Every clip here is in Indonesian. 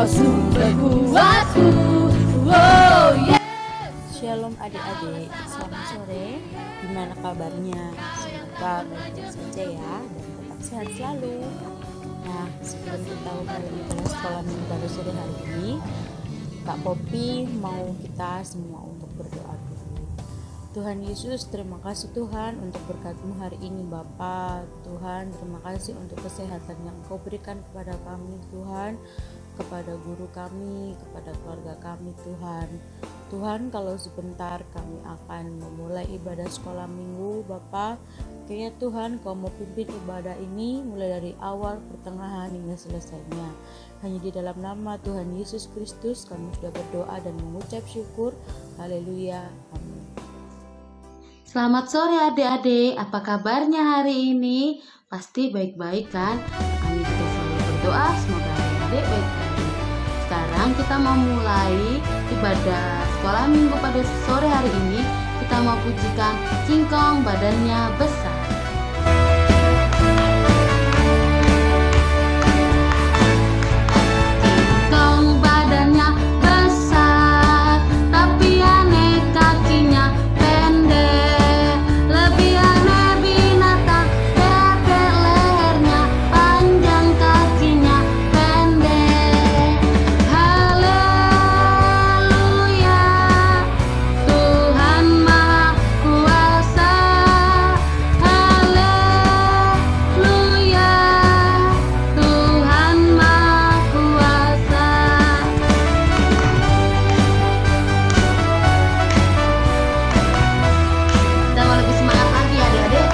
sumberku, aku. Oh yeah. Shalom adik-adik, selamat sore. Gimana kabarnya? Semoga baik-baik saja ya dan tetap sehat selalu. Nah, sebelum kita mulai pada sekolah minggu pada sore hari ini, Kak Popi mau kita semua untuk berdoa dulu. Tuhan Yesus, terima kasih Tuhan untuk berkat-Mu hari ini Bapa. Tuhan, terima kasih untuk kesehatan yang Kau berikan kepada kami Tuhan, kepada guru kami, kepada keluarga kami Tuhan. Tuhan, kalau sebentar kami akan memulai ibadah sekolah minggu Bapa, kiranya Tuhan Kau mau pimpin ibadah ini mulai dari awal, pertengahan hingga selesainya. Hanya di dalam nama Tuhan Yesus Kristus kami sudah berdoa dan mengucap syukur. Haleluya, amin. Selamat sore adik-adik, apa kabarnya hari ini? Pasti baik-baik kan? Kami juga selalu berdoa semoga adik-adik baik-baik. Sekarang kita mau mulai ibadah sekolah minggu pada sore hari ini. Kita mau pujikan Kingkong badannya besar. Kingkong badannya besar, tapi aneh kakinya pendek. Lebih aneh binatang, bebek lehernya panjang, kakinya pendek. Haleluya, Tuhan Maha Kuasa. Haleluya, Tuhan Maha Kuasa. Kita mau lebih semangat lagi ya adik-adik.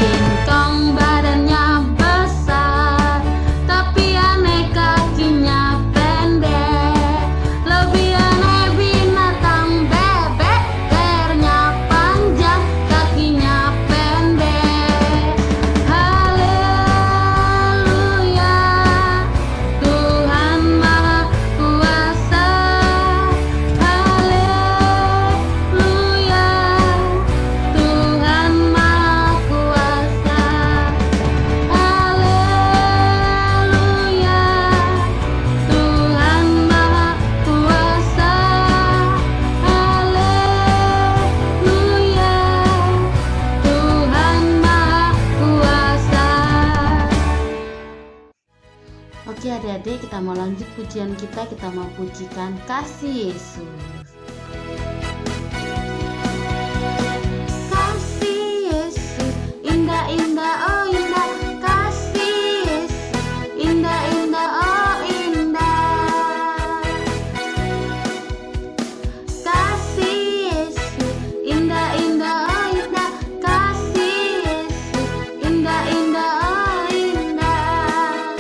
Kingkong badannya besar, tapi aneh kakinya pendek. Lebih aneh binatang, bebek lehernya panjang, kakinya pendek. Haleluya, Tuhan Maha Kuasa. Haleluya, Tuhan Maha Kuasa. Haleluya, Tuhan Maha Kuasa. Haleluya, Tuhan Maha Kuasa. Oke adik-adik, kita mau lanjut pujian kita mau pujikan kasih Yesus. Kasih Yesus, indah-indah, oh indah. Kasih Yesus, indah-indah, oh indah. Kasih Yesus, indah-indah, oh indah. Kasih Yesus, indah-indah, oh indah.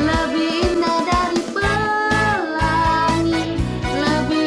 Lebih indah dari pelangi, lebih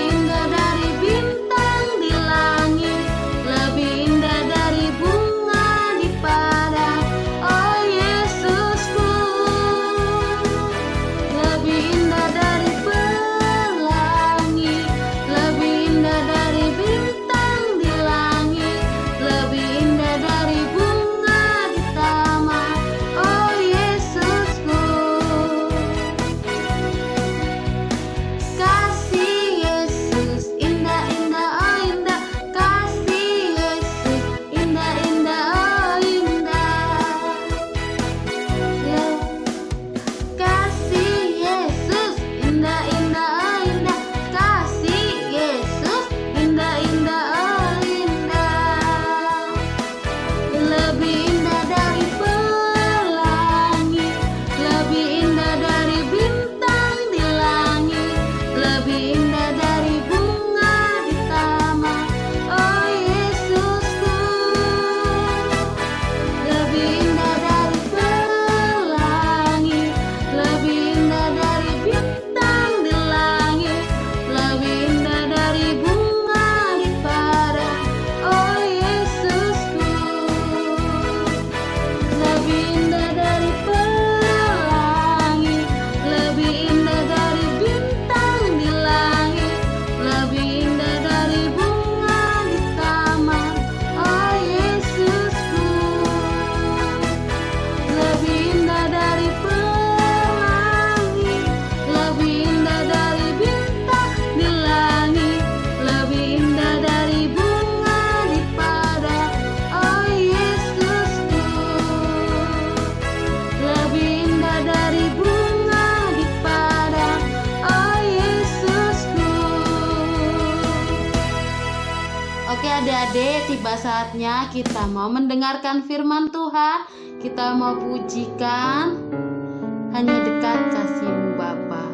adik-adik, tiba saatnya kita mau mendengarkan firman Tuhan. Kita mau pujikan Hanya Dekat Kasih-Mu Bapa.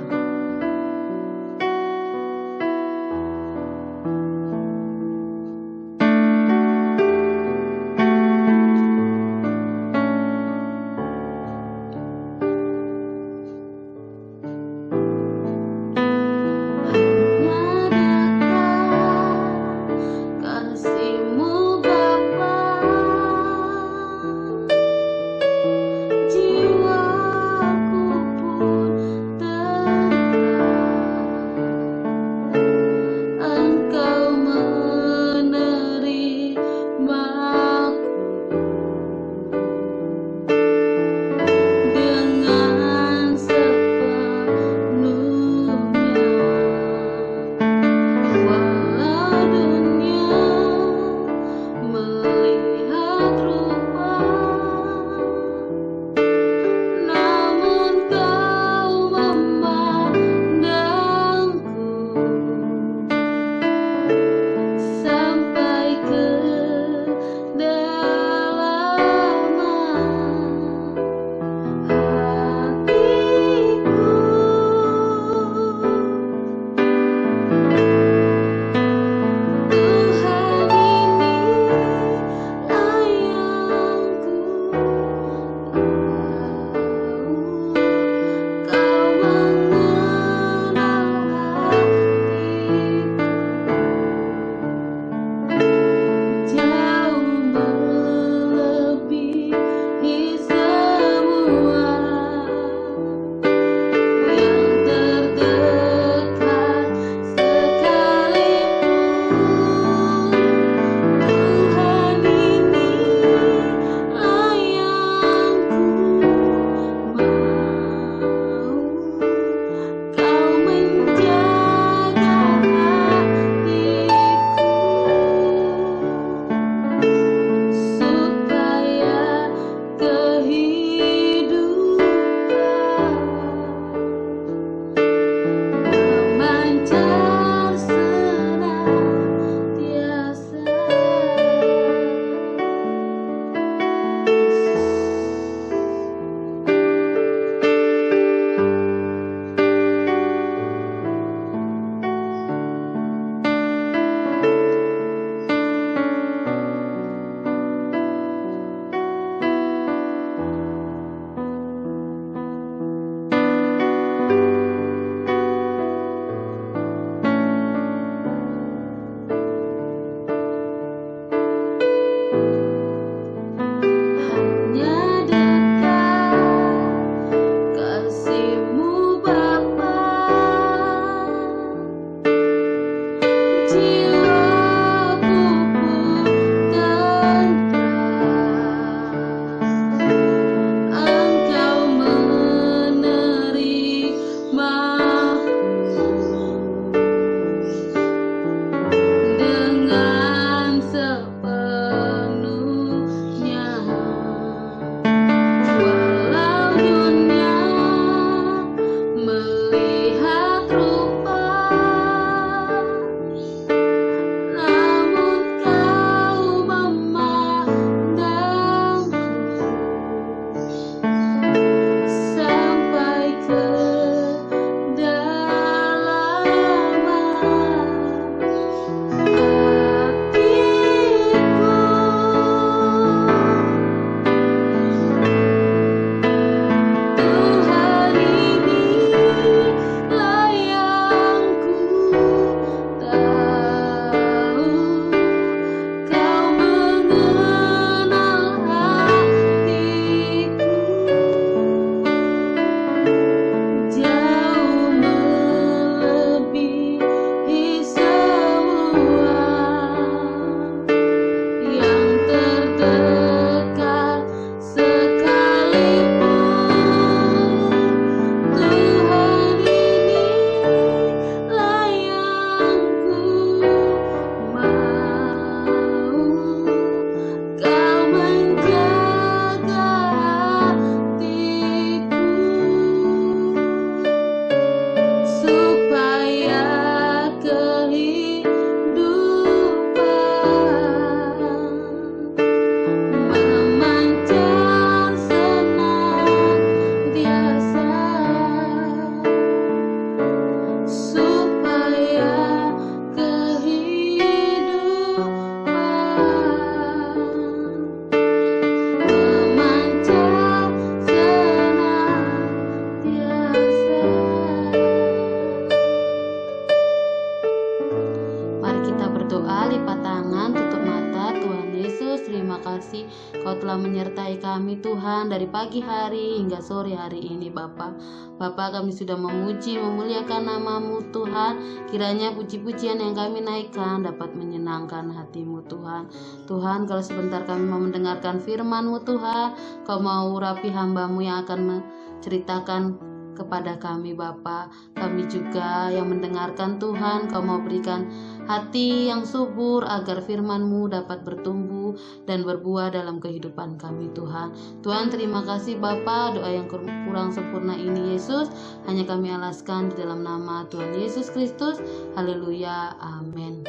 berdoa, lipat tangan, tutup mata. Tuhan Yesus, terima kasih Kau telah menyertai kami Tuhan dari pagi hari hingga sore hari ini Bapa. Bapa, kami sudah memuji, memuliakan nama-Mu Tuhan. Kiranya puji-pujian yang kami naikkan dapat menyenangkan hati-Mu Tuhan. Tuhan, kalau sebentar kami mau mendengarkan firman-Mu Tuhan, Kau mau urapi hamba-Mu yang akan menceritakan kepada kami Bapa. Kami juga yang mendengarkan Tuhan, Kau mau berikan hati yang subur agar firman-Mu dapat bertumbuh dan berbuah dalam kehidupan kami Tuhan. Tuhan, terima kasih Bapa. Doa yang kurang sempurna ini Yesus hanya kami alaskan di dalam nama Tuhan Yesus Kristus. Haleluya, amin.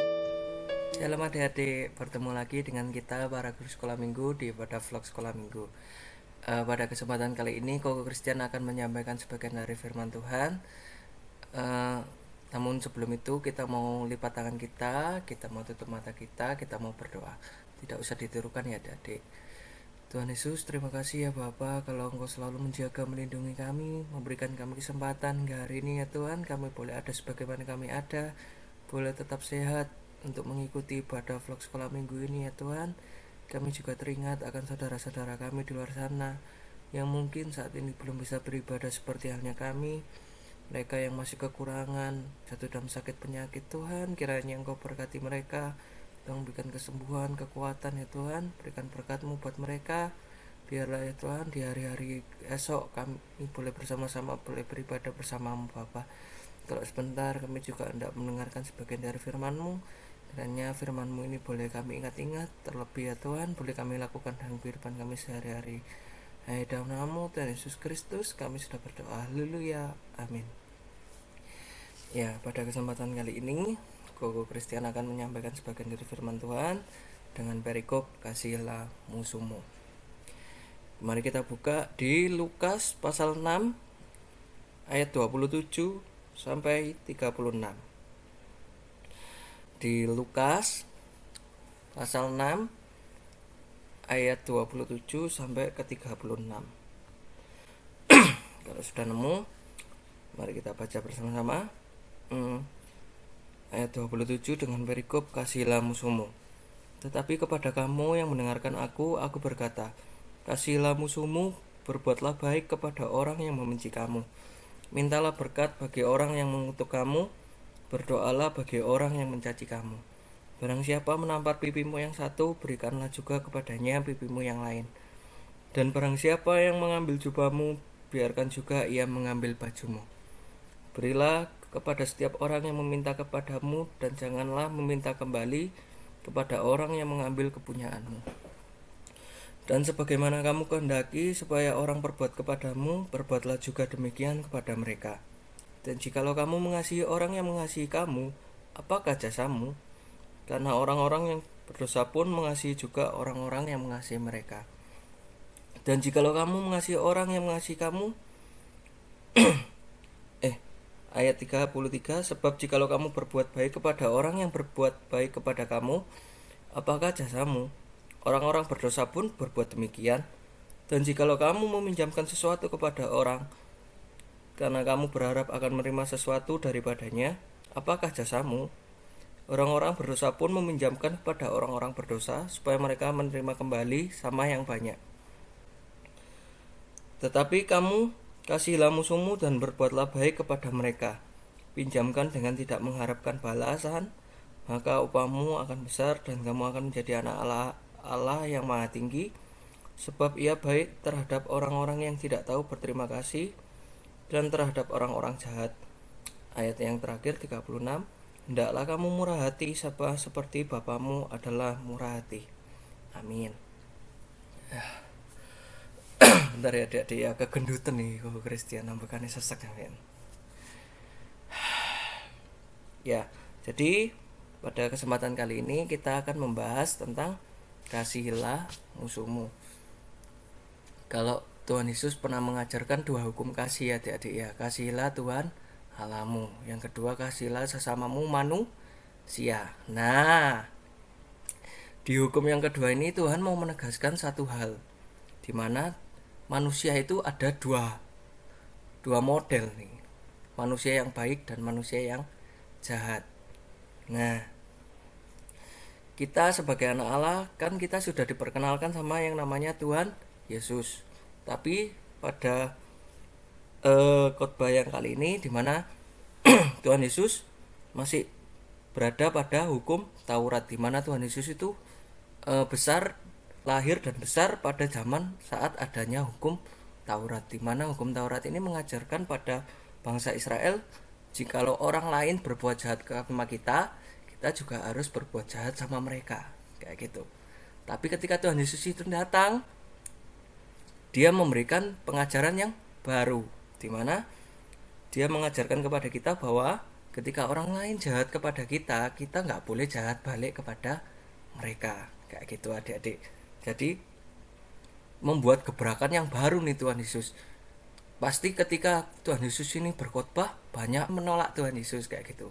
Shalom adik-adik, bertemu lagi dengan kita para guru sekolah minggu di pada vlog sekolah minggu. Pada kesempatan kali ini Koko Christian akan menyampaikan sebagian dari firman Tuhan. Namun sebelum itu kita mau lipat tangan kita mau tutup mata kita mau berdoa. Tidak usah ditirukan ya adik-adik. Tuhan Yesus, terima kasih ya Bapa, kalau Engkau selalu menjaga, melindungi kami, memberikan kami kesempatan hingga hari ini ya Tuhan. Kami boleh ada sebagaimana kami ada, boleh tetap sehat untuk mengikuti ibadah vlog sekolah minggu ini ya Tuhan. Kami juga teringat akan saudara-saudara kami di luar sana yang mungkin saat ini belum bisa beribadah seperti halnya kami. Mereka yang masih kekurangan, jatuh dalam sakit penyakit Tuhan, kiranya Engkau berkati mereka, Tuhan berikan kesembuhan, kekuatan ya Tuhan, berikan berkat-Mu buat mereka. Biarlah ya Tuhan di hari-hari esok kami boleh bersama-sama, boleh beribadah bersama-Mu Bapa. Kalau sebentar kami juga hendak mendengarkan sebagian dari firman-Mu. Kiranya firman-Mu ini boleh kami ingat-ingat, terlebih ya Tuhan, boleh kami lakukan dalam kehidupan kami sehari-hari. Hanya dalam nama-Mu Tuhan Yesus Kristus kami sudah berdoa. Haleluya, amin. Ya, pada kesempatan kali ini Koko Christian akan menyampaikan sebagian dari firman Tuhan dengan perikop kasihilah musuhmu. Mari kita buka di Lukas pasal 6 ayat 27 sampai 36. Di Lukas pasal 6 ayat 27 sampai ke 36. Kalau sudah nemu, mari kita baca bersama-sama. Ayat 27 dengan perikop kasihilah musuhmu. Tetapi kepada kamu yang mendengarkan aku berkata, kasihilah musuhmu, berbuatlah baik kepada orang yang membenci kamu. Mintalah berkat bagi orang yang mengutuk kamu, berdoalah bagi orang yang mencaci kamu. Barang siapa menampar pipimu yang satu, berikanlah juga kepadanya pipimu yang lain. Dan barang siapa yang mengambil jubahmu, biarkan juga ia mengambil bajumu. Berilah kepada setiap orang yang meminta kepadamu, dan janganlah meminta kembali kepada orang yang mengambil kepunyaanmu. Dan sebagaimana kamu kehendaki supaya orang berbuat kepadamu, berbuatlah juga demikian kepada mereka. Dan jikalau kamu mengasihi orang yang mengasihi kamu, apakah jasamu? Karena orang-orang yang berdosa pun mengasihi juga orang-orang yang mengasihi mereka. Dan jikalau kamu mengasihi orang yang mengasihi kamu, ayat 33, sebab jikalau kamu berbuat baik kepada orang yang berbuat baik kepada kamu, apakah jasamu? Orang-orang berdosa pun berbuat demikian. Dan jikalau kamu meminjamkan sesuatu kepada orang, karena kamu berharap akan menerima sesuatu daripadanya, apakah jasamu? Orang-orang berdosa pun meminjamkan kepada orang-orang berdosa, supaya mereka menerima kembali sama yang banyak. Tetapi kamu kasihilah musuhmu dan berbuatlah baik kepada mereka. Pinjamkan dengan tidak mengharapkan balasan, maka upahmu akan besar dan kamu akan menjadi anak Allah yang maha tinggi, sebab ia baik terhadap orang-orang yang tidak tahu berterima kasih dan terhadap orang-orang jahat. Ayat yang terakhir 36, hendaklah kamu murah hati seperti Bapamu adalah murah hati. Amin. Bentar ya adik-adik ya, kegendutan nih Koko Christian, nampaknya sesek ya. Ya, jadi pada kesempatan kali ini kita akan membahas tentang kasihilah musuhmu. Kalau Tuhan Yesus pernah mengajarkan dua hukum kasih ya adik-adik ya. Kasihilah Tuhan Allahmu. Yang kedua, kasihilah sesamamu manusia. Nah, di hukum yang kedua ini Tuhan mau menegaskan satu hal, di mana manusia itu ada dua model nih. Manusia yang baik dan manusia yang jahat. Nah, kita sebagai anak Allah kan kita sudah diperkenalkan sama yang namanya Tuhan Yesus. Tapi pada khotbah yang kali ini di mana Tuhan Yesus masih berada pada hukum Taurat, di mana Tuhan Yesus itu lahir dan besar pada zaman saat adanya hukum Taurat, di mana hukum Taurat ini mengajarkan pada bangsa Israel jikalau orang lain berbuat jahat sama kita juga harus berbuat jahat sama mereka, kayak gitu. Tapi ketika Tuhan Yesus itu datang, dia memberikan pengajaran yang baru, di mana dia mengajarkan kepada kita bahwa ketika orang lain jahat kepada kita nggak boleh jahat balik kepada mereka, kayak gitu adik-adik. Jadi membuat gebrakan yang baru nih Tuhan Yesus. Pasti ketika Tuhan Yesus ini berkhotbah, banyak menolak Tuhan Yesus kayak gitu.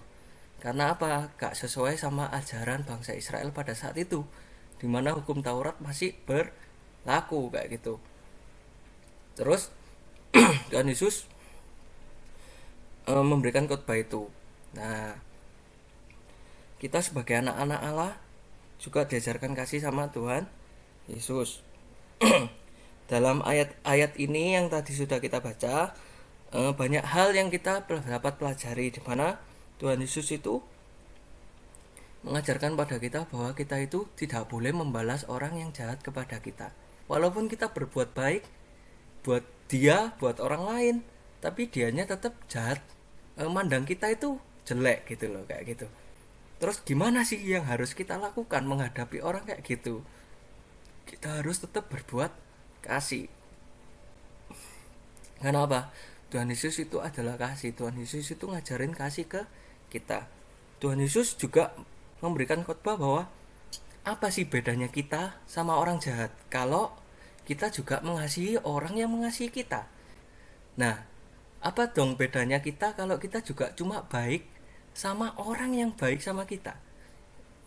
Karena apa? Gak sesuai sama ajaran bangsa Israel pada saat itu, di mana hukum Taurat masih berlaku kayak gitu. Terus Tuhan Yesus memberikan khotbah itu. Nah, kita sebagai anak-anak Allah juga diajarkan kasih sama Tuhan Yesus. Dalam ayat-ayat ini yang tadi sudah kita baca, banyak hal yang kita dapat pelajari, di mana Tuhan Yesus itu mengajarkan pada kita bahwa kita itu tidak boleh membalas orang yang jahat kepada kita. Walaupun kita berbuat baik buat dia, buat orang lain, tapi dianya tetap jahat, mandang kita itu jelek gitu loh, kayak gitu. Terus gimana sih yang harus kita lakukan menghadapi orang kayak gitu? Kita harus tetap berbuat kasih. Kenapa? Tuhan Yesus itu adalah kasih. Tuhan Yesus itu ngajarin kasih ke kita. Tuhan Yesus juga memberikan khotbah bahwa apa sih bedanya kita sama orang jahat kalau kita juga mengasihi orang yang mengasihi kita. Nah, apa dong bedanya kita kalau kita juga cuma baik sama orang yang baik sama kita?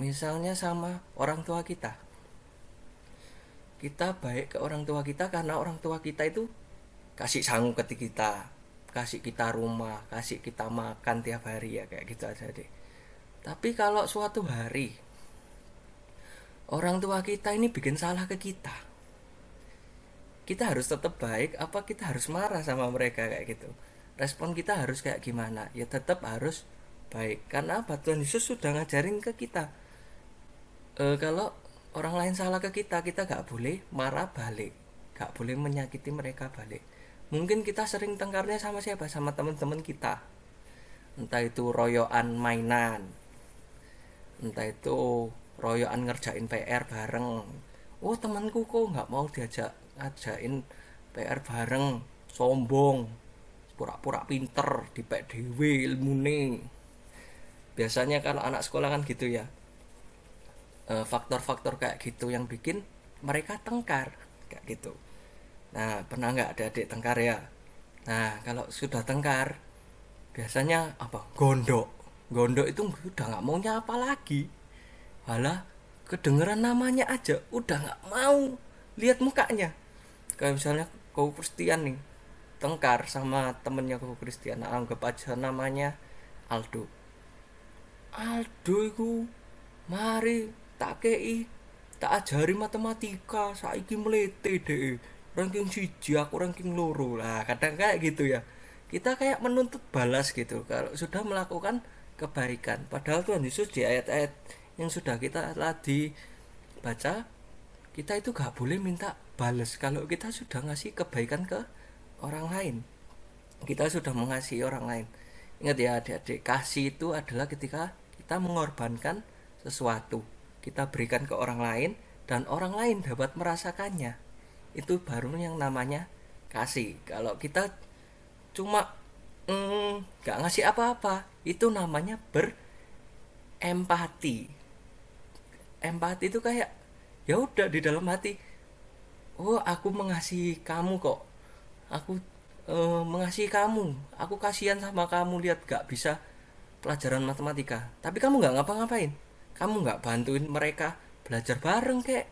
Misalnya sama orang tua kita. Kita baik ke orang tua kita karena orang tua kita itu kasih sangu ke kita, kasih kita rumah, kasih kita makan tiap hari, ya kayak gitu aja deh. Tapi kalau suatu hari orang tua kita ini bikin salah ke kita harus tetap baik apa kita harus marah sama mereka, kayak gitu? Respon kita harus kayak gimana? Ya tetap harus baik. Karena apa? Tuhan Yesus sudah ngajarin ke kita, kalau orang lain salah ke kita gak boleh marah balik, gak boleh menyakiti mereka balik. Mungkin kita sering tengkarnya sama siapa? Sama teman-teman kita, entah itu royoan mainan, entah itu royoan ngerjain PR bareng. Oh, temanku kok gak mau ajain PR bareng, sombong, pura-pura pinter, dipek dewe ilmune. Biasanya kalau anak sekolah kan gitu ya, faktor-faktor kayak gitu yang bikin mereka tengkar kayak gitu. Nah, pernah nggak ada adik tengkar ya? Nah, kalau sudah tengkar biasanya apa? Gondok itu udah nggak mau nyapa lagi, malah kedengeran namanya aja udah nggak mau lihat mukanya. Kayak misalnya kau Christian nih tengkar sama temennya kau Christian, nah, anggap aja namanya Aldo itu mari tak ajari matematika, saiki melete deh, ranking 1 aku ranking 2 lah. Kadang kayak gitu ya, kita kayak menuntut balas gitu kalau sudah melakukan kebaikan. Padahal Tuhan Yesus di ayat-ayat yang sudah kita tadi baca, kita itu gak boleh minta balas kalau kita sudah ngasih kebaikan ke orang lain, kita sudah mengasihi orang lain. Ingat ya adik-adik, kasih itu adalah ketika kita mengorbankan sesuatu, kita berikan ke orang lain dan orang lain dapat merasakannya. Itu baru yang namanya kasih. Kalau kita cuma gak ngasih apa-apa, itu namanya berempati. Empati itu kayak ya udah di dalam hati, oh aku mengasihi kamu kok, aku mengasihi kamu, aku kasihan sama kamu, lihat gak bisa pelajaran matematika tapi kamu gak ngapa-ngapain, kamu gak bantuin mereka belajar bareng, kayak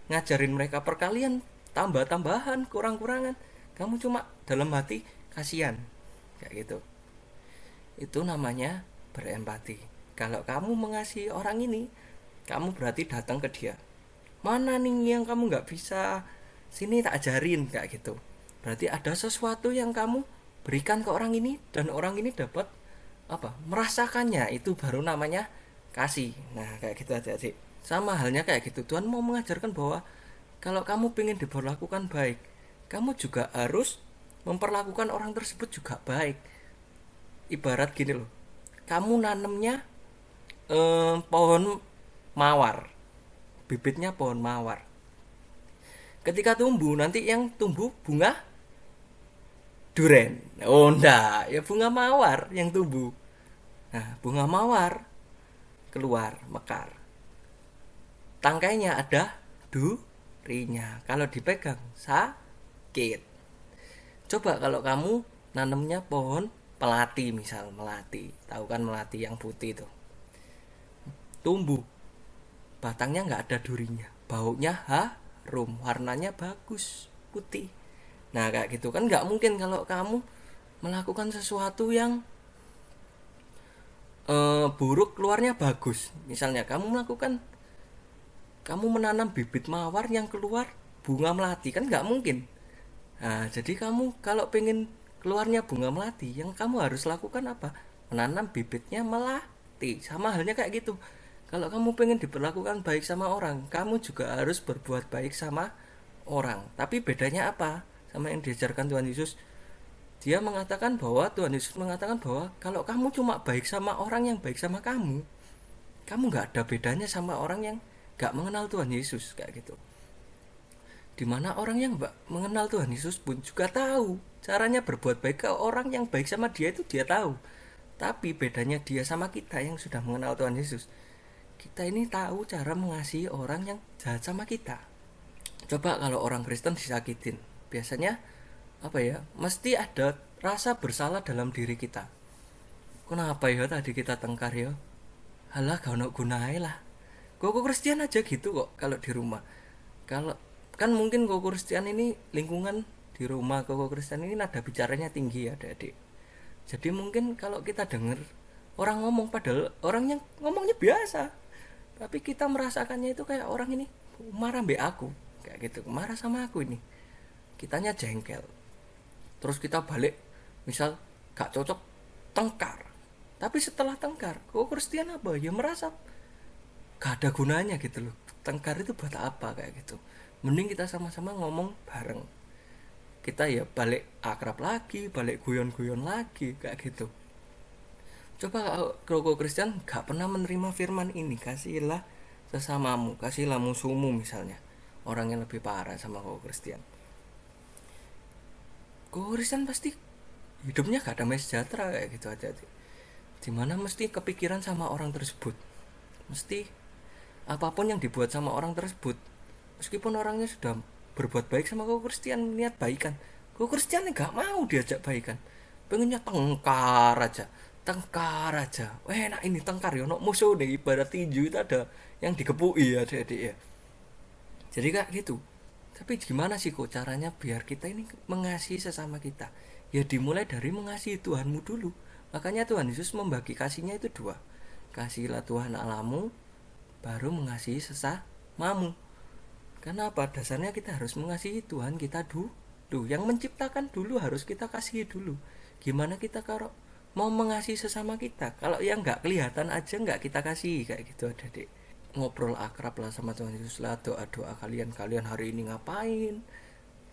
ngajarin mereka perkalian, tambah-tambahan, kurang-kurangan, kamu cuma dalam hati kasihan kayak gitu. Itu namanya berempati. Kalau kamu mengasihi orang ini, kamu berarti datang ke dia. Mana nih yang kamu nggak bisa, sini tak ajarin, kayak gitu. Berarti ada sesuatu yang kamu berikan ke orang ini dan orang ini dapat merasakannya, itu baru namanya kasih. Nah kayak gitu adik-adik. Sama halnya kayak gitu, Tuhan mau mengajarkan bahwa kalau kamu pengen diperlakukan baik, kamu juga harus memperlakukan orang tersebut juga baik. Ibarat gini loh, kamu nanemnya pohon mawar, bibitnya pohon mawar. Ketika tumbuh, nanti yang tumbuh bunga duren. Oh enggak, ya bunga mawar yang tumbuh. Nah, bunga mawar keluar, mekar. Tangkainya ada durinya. Kalau dipegang sakit. Coba kalau kamu nanamnya pohon melati, misal melati. Tahu kan melati yang putih itu. Tumbuh. Batangnya nggak ada durinya. Baunya harum, warnanya bagus, putih. Nah kayak gitu kan nggak mungkin kalau kamu melakukan sesuatu yang buruk keluarnya bagus. Misalnya kamu menanam bibit mawar yang keluar bunga melati, kan nggak mungkin. Nah jadi kamu kalau pengen keluarnya bunga melati, yang kamu harus lakukan apa? Menanam bibitnya melati. Sama halnya kayak gitu. Kalau kamu pengen diperlakukan baik sama orang, kamu juga harus berbuat baik sama orang. Tapi bedanya apa sama yang diajarkan Tuhan Yesus? Dia mengatakan bahwa Tuhan Yesus mengatakan bahwa kalau kamu cuma baik sama orang yang baik sama kamu gak ada bedanya sama orang yang gak mengenal Tuhan Yesus, kayak gitu. Dimana orang yang gak mengenal Tuhan Yesus pun juga tahu caranya berbuat baik ke orang yang baik sama dia, itu dia tahu. Tapi bedanya dia sama kita yang sudah mengenal Tuhan Yesus, kita ini tahu cara mengasihi orang yang jahat sama kita. Coba kalau orang Kristen disakitin, biasanya mesti ada rasa bersalah dalam diri kita. Kenapa ya tadi kita tengkar ya? Halah gak ono gunae lah. Koko Kristen aja gitu kok kalau di rumah. Kalau kan mungkin Koko Kristen ini lingkungan di rumah Koko Kristen ini nada bicaranya tinggi ya adik-adik. Jadi mungkin kalau kita dengar orang ngomong, padahal orang yang ngomongnya biasa, tapi kita merasakannya itu kayak orang ini marah mbak aku, kayak gitu, marah sama aku ini. Kitanya jengkel. Terus kita balik, misal gak cocok, tengkar. Tapi setelah tengkar, kok Kristen apa? Ya merasa gak ada gunanya gitu loh. Tengkar itu buat apa, kayak gitu. Mending kita sama-sama ngomong bareng. Kita ya balik akrab lagi, balik guyon-guyon lagi, kayak gitu. Coba kalau Kristen gak pernah menerima firman ini, kasihilah sesamamu, kasihilah musuhmu misalnya, orang yang lebih parah sama kau Kristen. Kau Kristen pasti hidupnya gak damai sejahtera, kayak gitu aja. Dimana mesti kepikiran sama orang tersebut, mesti apapun yang dibuat sama orang tersebut, meskipun orangnya sudah berbuat baik sama kau Kristen, niat baikan, kau Kristen gak mau diajak baikan, pengennya tengkar aja. Enak ini tengkar ya, no musuh nih, ibarat tinju itu ada yang dikepui ya adik-adik ya. Jadi kayak gitu. Tapi gimana sih kok caranya biar kita ini mengasihi sesama kita? Ya dimulai dari mengasihi Tuhanmu dulu. Makanya Tuhan Yesus membagi kasihnya itu dua. Kasihilah Tuhan Allahmu, baru mengasihi sesamamu. Karena apa? Dasarnya kita harus mengasihi Tuhan kita dulu. Yang menciptakan dulu harus kita kasihi dulu. Gimana kita kalau mau mengasihi sesama kita, kalau yang nggak kelihatan aja nggak kita kasih, kayak gitu adik-adik. Ngobrol akrab lah sama Tuhan Yesus lah, doa-doa kalian hari ini ngapain,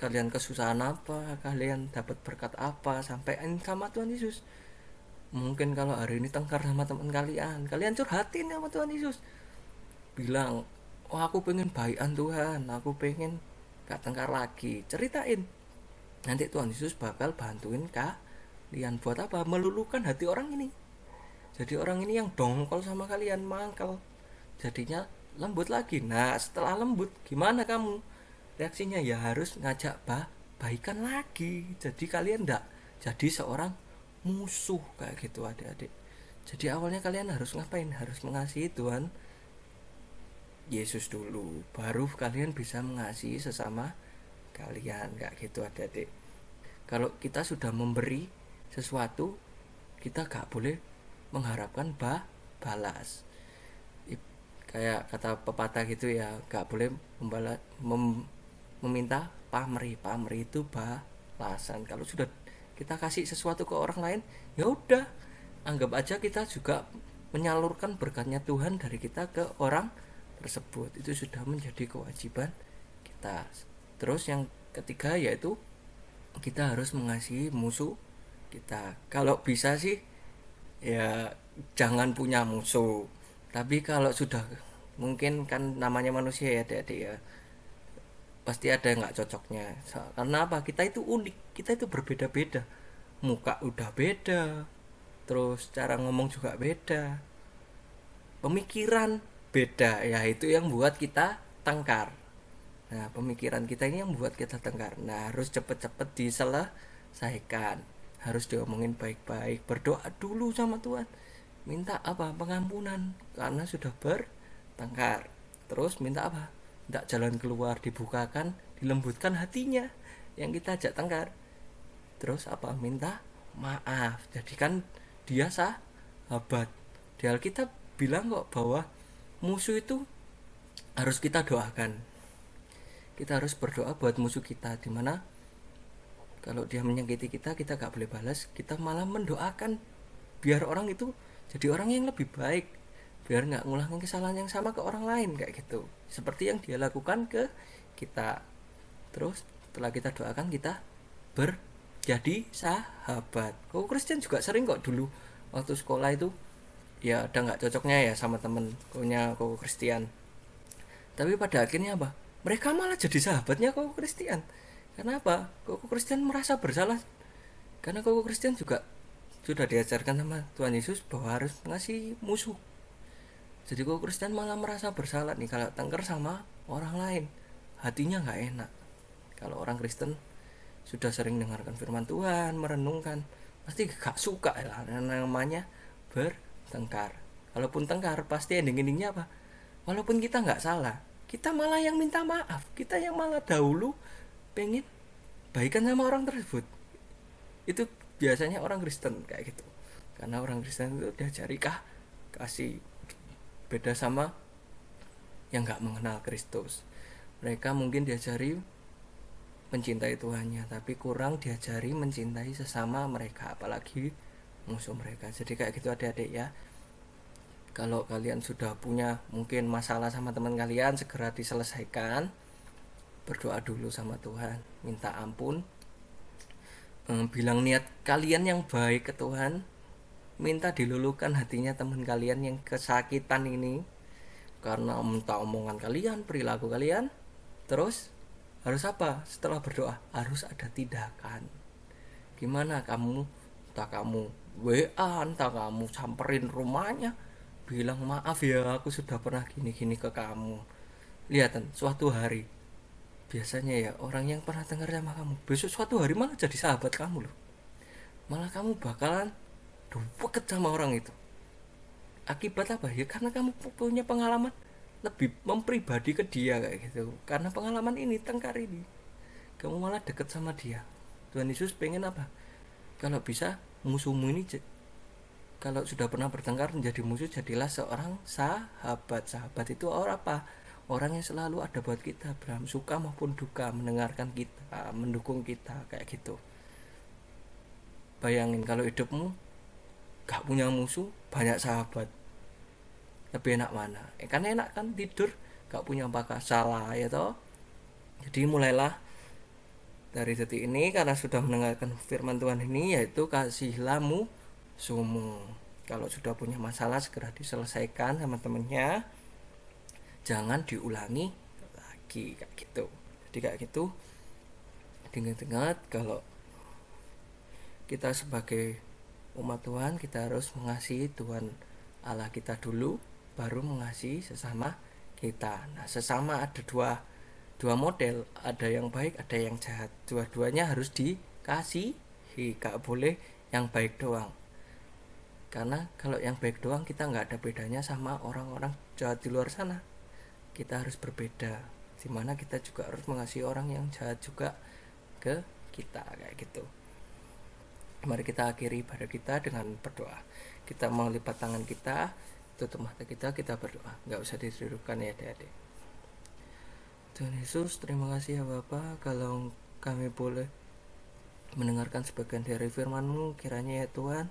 kalian kesusahan apa, kalian dapat berkat apa, sampaikan sama Tuhan Yesus. Mungkin kalau hari ini tengkar sama teman kalian curhatin sama Tuhan Yesus, bilang, oh aku pengen baikan Tuhan, aku pengen gak tengkar lagi, ceritain. Nanti Tuhan Yesus bakal bantuin kalian buat apa? Meluluhkan hati orang ini. Jadi orang ini yang dongkol sama kalian, mangkel, jadinya lembut lagi. Nah setelah lembut gimana kamu reaksinya? Ya harus ngajak baikan lagi. Jadi kalian ndak jadi seorang musuh, kayak gitu adik-adik. Jadi awalnya kalian harus ngapain? Harus mengasihi Tuhan Yesus dulu, baru kalian bisa mengasihi sesama kalian, kayak gitu adik-adik. Kalau kita sudah memberi sesuatu, kita gak boleh mengharapkan balas. kayak kata pepatah gitu ya, nggak boleh meminta pamrih. Pamrih itu balasan. Kalau sudah kita kasih sesuatu ke orang lain, ya udah, anggap aja kita juga menyalurkan berkatnya Tuhan dari kita ke orang tersebut. Itu sudah menjadi kewajiban kita. Terus yang ketiga yaitu kita harus mengasihi musuh kita. Kalau bisa sih ya jangan punya musuh, tapi kalau sudah, mungkin kan namanya manusia ya adik-adik ya, pasti ada yang nggak cocoknya. Karena apa? Kita itu unik, kita itu berbeda-beda, muka udah beda, terus cara ngomong juga beda, pemikiran beda, ya itu yang buat kita tengkar. Nah, pemikiran kita ini yang buat kita tengkar. Nah, harus cepet-cepet diselesaikan, harus diomongin baik-baik, berdoa dulu sama Tuhan, minta apa? Pengampunan karena sudah bertengkar. Terus minta apa? Minta jalan keluar, dibukakan, dilembutkan hatinya yang kita ajak tengkar. Terus apa? Minta maaf, jadikan dia sahabat. Di Alkitab bilang kok bahwa musuh itu harus kita doakan. Kita harus berdoa buat musuh kita, dimana kalau dia menyakiti kita, kita gak boleh balas, kita malah mendoakan biar orang itu jadi orang yang lebih baik, biar gak ngulangin kesalahan yang sama ke orang lain, kayak gitu, seperti yang dia lakukan ke kita. Terus setelah kita doakan, kita jadi sahabat. Kok Kristen juga sering kok dulu waktu sekolah itu ya ada nggak cocoknya ya sama temen punya kok Kristen, tapi pada akhirnya apa? Mereka malah jadi sahabatnya kok Kristen. Kenapa? Kok Kristen merasa bersalah, karena kok Kristen juga sudah diajarkan sama Tuhan Yesus bahwa harus mengasihi musuh. Jadi kok Kristen malah merasa bersalah nih kalau tengkar sama orang lain, hatinya nggak enak. Kalau orang Kristen sudah sering dengarkan firman Tuhan, merenungkan, pasti gak suka lah namanya bertengkar. Kalaupun tengkar, pasti ending-endingnya apa? Walaupun kita nggak salah, kita malah yang minta maaf, kita yang malah dahulu pengen baikan sama orang tersebut. Itu biasanya orang Kristen kayak gitu, karena orang Kristen itu diajari kasih. Beda sama yang nggak mengenal Kristus, mereka mungkin diajari mencintai Tuhannya, tapi kurang diajari mencintai sesama mereka, apalagi musuh mereka. Jadi kayak gitu adik-adik ya. Kalau kalian sudah punya mungkin masalah sama teman kalian, segera diselesaikan. Berdoa dulu sama Tuhan, minta ampun, bilang niat kalian yang baik ke Tuhan, minta diluluhkan hatinya teman kalian yang kesakitan ini karena minta omongan kalian, perilaku kalian. Terus harus apa? Setelah berdoa harus ada tindakan. Gimana kamu? Entah kamu WA, entah kamu samperin rumahnya, bilang maaf ya aku sudah pernah gini-gini ke kamu. Lihatan suatu hari, biasanya ya orang yang pernah dengar sama kamu, besok suatu hari malah jadi sahabat kamu loh. Malah kamu bakalan deket sama orang itu. Akibat apa? Ya karena kamu punya pengalaman lebih mempribadi ke dia kayak gitu. Karena pengalaman ini, tengkar ini, kamu malah deket sama dia. Tuhan Yesus pengen apa? Kalau bisa musuhmu ini, kalau sudah pernah bertengkar menjadi musuh, jadilah seorang sahabat. Sahabat itu orang apa? Orang yang selalu ada buat kita, dalam suka maupun duka, mendengarkan kita, mendukung kita, kayak gitu. Bayangin kalau hidupmu gak punya musuh, banyak sahabat, lebih enak mana? Kan enak kan tidur gak punya salah ya toh. Jadi mulailah dari detik ini, karena sudah mendengarkan firman Tuhan ini, yaitu kasihlah musuhmu. Kalau sudah punya masalah, segera diselesaikan sama temennya, jangan diulangi lagi kayak gitu. Jadi kayak gitu, ingat-ingat kalau kita sebagai umat Tuhan, kita harus mengasihi Tuhan Allah kita dulu, baru mengasihi sesama kita. Nah, sesama ada dua model, ada yang baik, ada yang jahat. Dua-duanya harus dikasihi, gak boleh yang baik doang. Karena kalau yang baik doang, kita gak ada bedanya sama orang-orang jahat di luar sana. Kita harus berbeda, dimana kita juga harus mengasihi orang yang jahat juga ke kita, kayak gitu. Mari kita akhiri ibadah kita dengan berdoa. Kita mau lipat tangan kita, tutup mata kita berdoa. Nggak usah didudukkan ya adik-adik. Tuhan Yesus, terima kasih ya Bapa, kalau kami boleh mendengarkan sebagian dari firman-Mu. Kiranya ya Tuhan,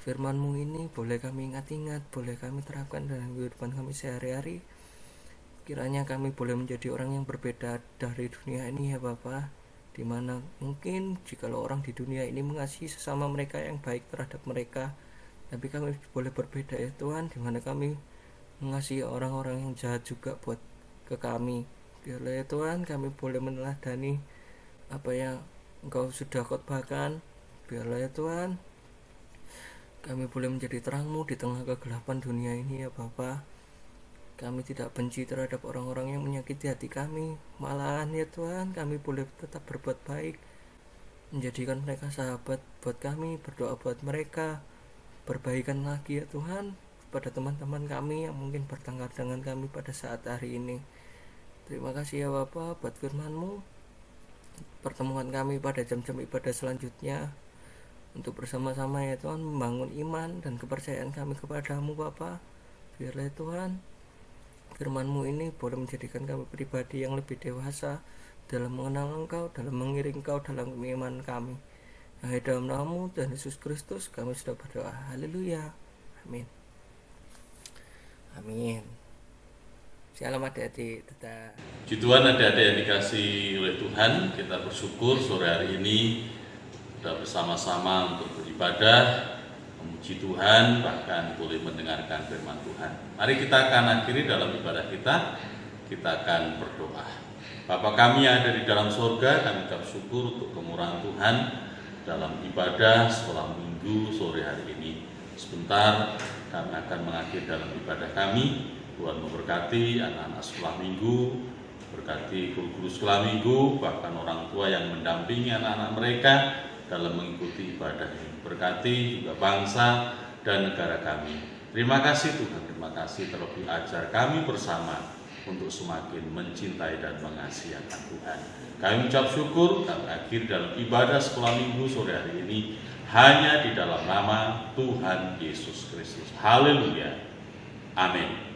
firman-Mu ini boleh kami ingat-ingat, boleh kami terapkan dalam kehidupan kami sehari-hari. Kiranya kami boleh menjadi orang yang berbeda dari dunia ini ya Bapa, dimana mungkin jikalau orang di dunia ini mengasihi sesama mereka yang baik terhadap mereka, tapi kami boleh berbeda ya Tuhan, dimana kami mengasihi orang-orang yang jahat juga buat ke kami. Biarlah ya Tuhan, kami boleh meneladani apa yang Engkau sudah khotbahkan. Biarlah ya Tuhan, kami boleh menjadi terang-Mu di tengah kegelapan dunia ini ya Bapa. Kami tidak benci terhadap orang-orang yang menyakiti hati kami. Malahan ya Tuhan, kami boleh tetap berbuat baik, menjadikan mereka sahabat buat kami, berdoa buat mereka, berbaikan lagi ya Tuhan pada teman-teman kami yang mungkin bertengkar dengan kami pada saat hari ini. Terima kasih ya Bapa buat firman-Mu. Pertemuan kami pada jam-jam ibadah selanjutnya untuk bersama-sama ya Tuhan membangun iman dan kepercayaan kami kepadamu Bapa. Biarlah ya Tuhan, firman-Mu ini boleh menjadikan kami pribadi yang lebih dewasa dalam mengenal Engkau, dalam mengiring Engkau dalam keimanan kami. Hanya dalam nama-Mu dan Yesus Kristus kami sudah berdoa. Haleluya. Amin. Amin. Shalom adik-adik, tetap. Puji Tuhan, adik-adik yang dikasihi oleh Tuhan, kita bersyukur sore hari ini sudah bersama-sama untuk beribadah, memuji Tuhan, bahkan boleh mendengarkan firman Tuhan. Mari kita akan akhiri dalam ibadah kita akan berdoa. Bapa kami yang ada di dalam surga, kami ucap syukur untuk kemurahan Tuhan dalam ibadah sekolah minggu sore hari ini. Sebentar kami akan mengakhiri dalam ibadah kami. Tuhan memberkati anak-anak sekolah minggu, berkati guru-guru sekolah minggu, bahkan orang tua yang mendampingi anak-anak mereka dalam mengikuti ibadah ini. Berkati juga bangsa dan negara kami. Terima kasih Tuhan, terima kasih terlebih ajar kami bersama untuk semakin mencintai dan mengasihi akan Tuhan. Kami ucap syukur, kami akhir dalam ibadah sekolah minggu sore hari ini hanya di dalam nama Tuhan Yesus Kristus. Haleluya. Amin.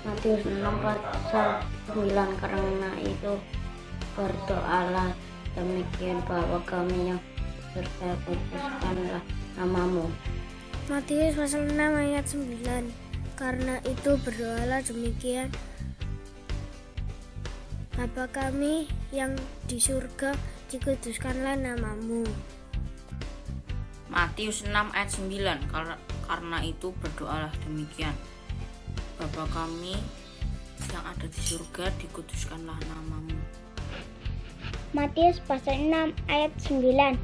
Matius 6 pasal 9, karena itu berdoalah demikian Bapa kami yang surga, kuduskanlah namamu. Matius pasal 6 ayat 9, karena itu berdoalah demikian Bapa kami yang di surga, dikuduskanlah namamu. Matius 6 ayat 9, karena itu berdoalah demikian Bapa kami yang ada di surga, dikuduskanlah namamu. Matius pasal 6 ayat 9,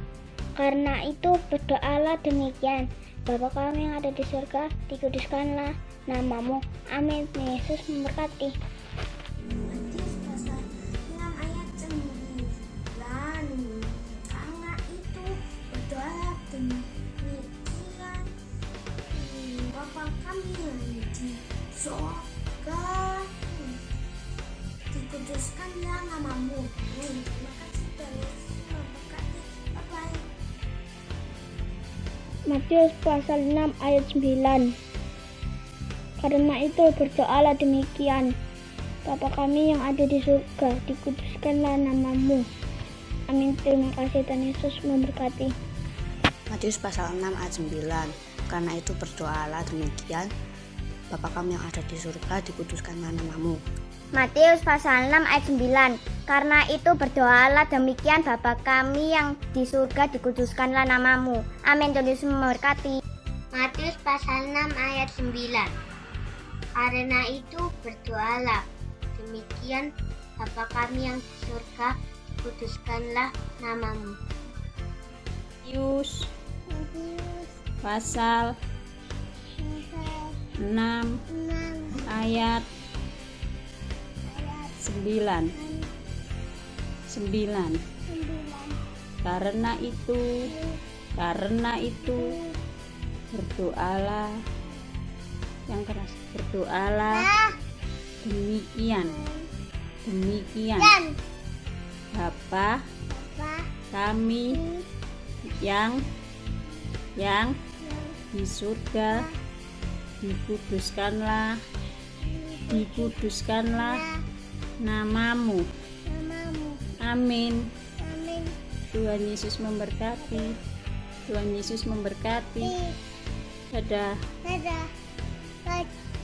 karena itu berdoalah demikian Bapa kami yang ada di surga, dikuduskanlah namamu. Amin. Yesus memberkati. Matius pasal 6 ayat 9, karena itu berdoalah demikian Bapa kami yang di surga, dikuduskanlah namamu. Terima kasih Tuhan Yesus memberkati. Bye-bye. Matius pasal 6 ayat 9, karena itu berdoalah demikian Bapa kami yang ada di surga, dikuduskanlah namamu. Amin. Terima kasih Tuhan Yesus memberkati. Matius pasal 6 ayat 9, karena itu berdoalah demikian Bapa kami yang ada di surga, dikuduskanlah namamu. Matius pasal 6 ayat 9, karena itu berdoalah demikian Bapa kami yang di surga, dikuduskanlah namamu. Amin. Tuhan Yesus memberkati. Matius pasal 6 ayat 9, karena itu berdoalah demikian Bapa kami yang di surga, kuduskanlah namamu. Matius pasal 6 ayat 9, 9. Karena itu berdoalah yang keras, berdoalah demikian Bapa kami yang di surga, dikuduskanlah namamu. Amin. Tuhan Yesus memberkati. Dadah.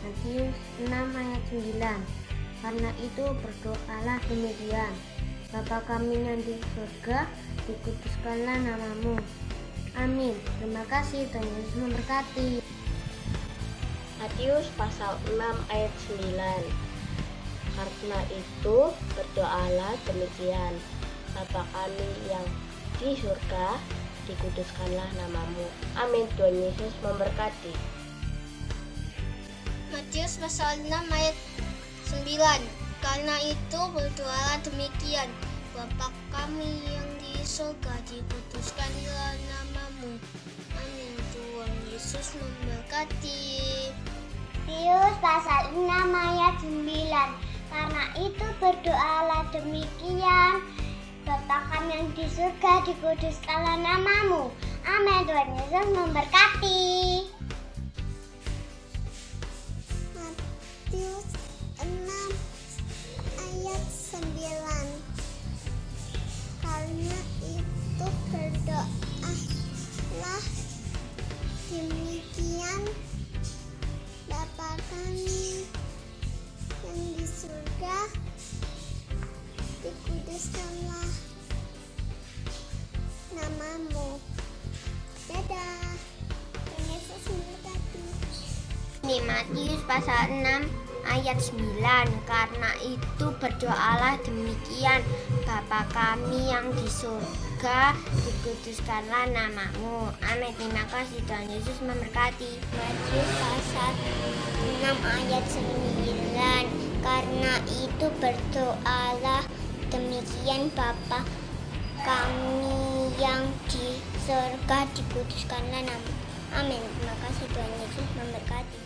Matius 6 ayat 9. Karena itu berdoalah demikian, Bapa kami yang di surga, dikuduskanlah namamu. Amin. Terima kasih, Tuhan Yesus memberkati. Matius pasal 6 ayat 9. Karena itu berdoalah demikian, Bapa kami yang di surga, dikuduskanlah namamu. Amin. Tuhan Yesus memberkati. Matius pasal 6 ayat 9. Karena itu berdoalah demikian, Bapa kami yang di surga, dikuduskanlah namamu. Amin. Tuhan Yesus memberkati. Matius pasal 6 ayat 9. Karena itu berdoalah demikian, Bapa kami yang di surga, dikuduskanlah namamu. Amin. Tuhan Yesus memberkati. Matius 6 ayat 9. Karena itu berdoalah demikian, Bapa kami yang di surga, dikuduskanlah namamu. Dadah. Tuhan Yesus memberkati. Ini Matius pasal 6 ayat 9. Karena itu berdoalah demikian, Bapa kami yang di surga, dikuduskanlah namamu. Amin. Terima kasih, Tuhan Yesus memberkati. Matius pasal 6 ayat 9. Karena itu berdoalah demikian, Bapa kami yang di surga, dikuduskanlah namamu. Amin. Terima kasih, Tuhan Yesus memberkati.